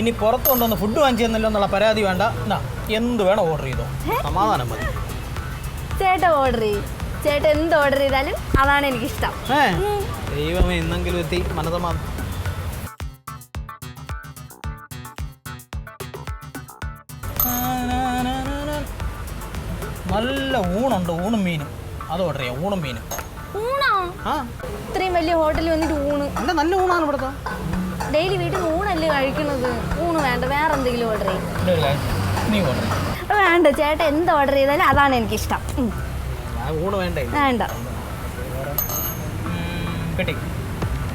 ഇനി പുറത്ത് കൊണ്ടുവന്ന് ഫുഡ് വാങ്ങിച്ചു തന്നല്ലോ എന്നുള്ള പരാതി വേണ്ട. എന്നാ എന്ത് വേണം ഓർഡർ ചെയ്തോ, സമാധാനം മതി. ചേട്ടൻ ഓർഡർ ചെയ്യും. ചേട്ടൻ എന്ത് ഓർഡർ ചെയ്താലും അതാണ് എനിക്കിഷ്ടം. ദൈവമേ, ഇന്നെങ്കിലും എത്തി മനസമാധാനം. നല്ല ഊണുണ്ട്, ഊണും മീനും. അത് ഓർഡർ ചെയ്യാം, ഊണും മീനും. ഊണോ? ഇത്രയും വലിയ ഹോട്ടലിൽ വന്നിട്ട് ഊണ്? അല്ല, നല്ല ഊണാണ് ഇവിടുത്തെ. ഡെയിലി വീട്ടിൽ നിന്ന് ഊണല്ലേ കഴിക്കുന്നത്. ഊണ് വേണ്ട, വേറെ എന്തെങ്കിലും ഓർഡർ ചെയ്യും. നീ ഓർഡർ വേണ്ട, ചേട്ടൻ എന്ത് ഓർഡർ ചെയ്താലും അതാണ് എനിക്കിഷ്ടം. ഊണ് വേണ്ട. വേണ്ട. കിട്ടി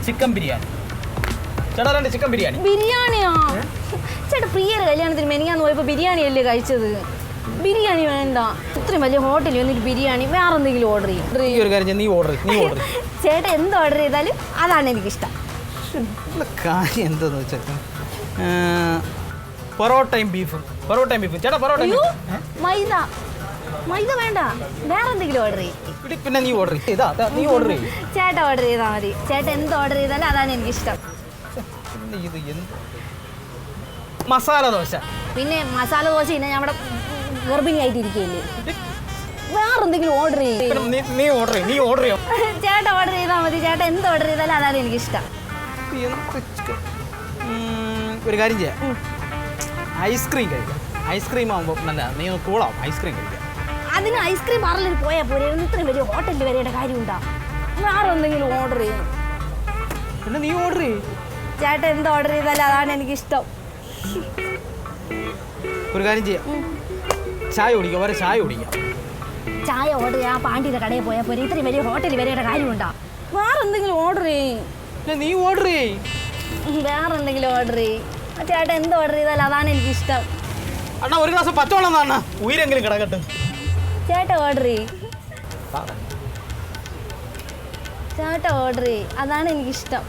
ചിക്കൻ ബിരിയാണി. ചേട്ടാ, രണ്ട് ചിക്കൻ ബിരിയാണി. ബിരിയാണിയോ? ചേട്ടാ, പ്രിയയുടെ കല്യാണത്തിന് മെനിങ്ങാന്ന് പോയപ്പോൾ ബിരിയാണി അല്ലേ കഴിച്ചത്. ബിരിയാണി വേണ്ട. ഇത്രയും വലിയ ഹോട്ടലിൽ വന്നിട്ട് ബിരിയാണി, വേറെ എന്തെങ്കിലും ഓർഡർ ചെയ്യും. നീ ഓർഡർ ചേട്ടൻ എന്ത് ഓർഡർ ചെയ്താലും അതാണ് എനിക്കിഷ്ടം. കാര്യം എന്താന്ന് വെച്ചാൽ പൊറോട്ടയും ബീഫും. ചേട്ടാ, പൊറോട്ട. മൈദ വേണ്ട, വേറെ എന്തെങ്കിലും ഓർഡർ ചെയ്യും. പിന്നെ നീ ഓർഡർ നീ ഓർഡർ ചെയ്യും. ചേട്ടൻ ഓർഡർ ചെയ്താൽ മതി. ചേട്ടൻ എന്ത് ഓർഡർ ചെയ്താലും അതാണ് എനിക്കിഷ്ടം. മസാല ദോശ. പിന്നെ മസാല ദോശ ഞാൻ അവിടെ ഗർഭിണിയായിട്ടിരിക്കുകയല്ലേ. വേറെ എന്തെങ്കിലും ഓർഡർ ചെയ്യും. നീ ഓർഡർ ചെയ്യും. ചേട്ടൻ ഓർഡർ ചെയ്താൽ മതി. ചേട്ടൻ എന്ത് ഓർഡർ ചെയ്താലും അതാണ് എനിക്കിഷ്ടം. ഒരു കാര്യം ചെയ്യാം, ഐസ്ക്രീം കഴിക്കാം. ഐസ്ക്രീം ആകുമ്പോൾ നല്ല നീ ഒന്ന് കൂളാവും. ഐസ്ക്രീം കഴിക്കാം. അതിന് ഐസ്ക്രീം പാർലറിൽ പോയാൽ പോരെ, ഇത്രയും വലിയ ഹോട്ടലിൽ വരേണ്ട കാര്യമുണ്ടോ? വേറെ എന്തെങ്കിലും ഓർഡർ ചെയ്യും. പിന്നെ നീ ഓർഡർ ചെയ്യും. ചേട്ടൻ എന്ത് ഓർഡർ ചെയ്താലും അതാണ് എനിക്കിഷ്ടം. ഒരു കാര്യം ചെയ്യാം, ചായ കുടിക്കാം. ചായ ഓർഡർ ചെയ്യാം. പാണ്ടിയുടെ കടയിൽ പോയാൽ പോരെ, ഇത്രയും വലിയ ഹോട്ടലിൽ വരേണ്ട കാര്യമുണ്ടോ? വേറെ എന്തെങ്കിലും ഓർഡർ ചെയ്യും. നീ ഓർഡർ ചെയ്യും. വേറെ എന്തെങ്കിലും ഓർഡർ ചെയ്യും. ചേട്ടൻ എന്ത് ഓർഡർ ചെയ്താലും അതാണ് എനിക്കിഷ്ടം. അണ്ണാ, ഒരു ഗ്ലാസ് പച്ചവെള്ളം താ, ഉയരെങ്കിലും കിടക്കട്ടെ. ചേട്ടൻ ഓർഡർ ചെയ്യും. അതാണ് എനിക്കിഷ്ടം.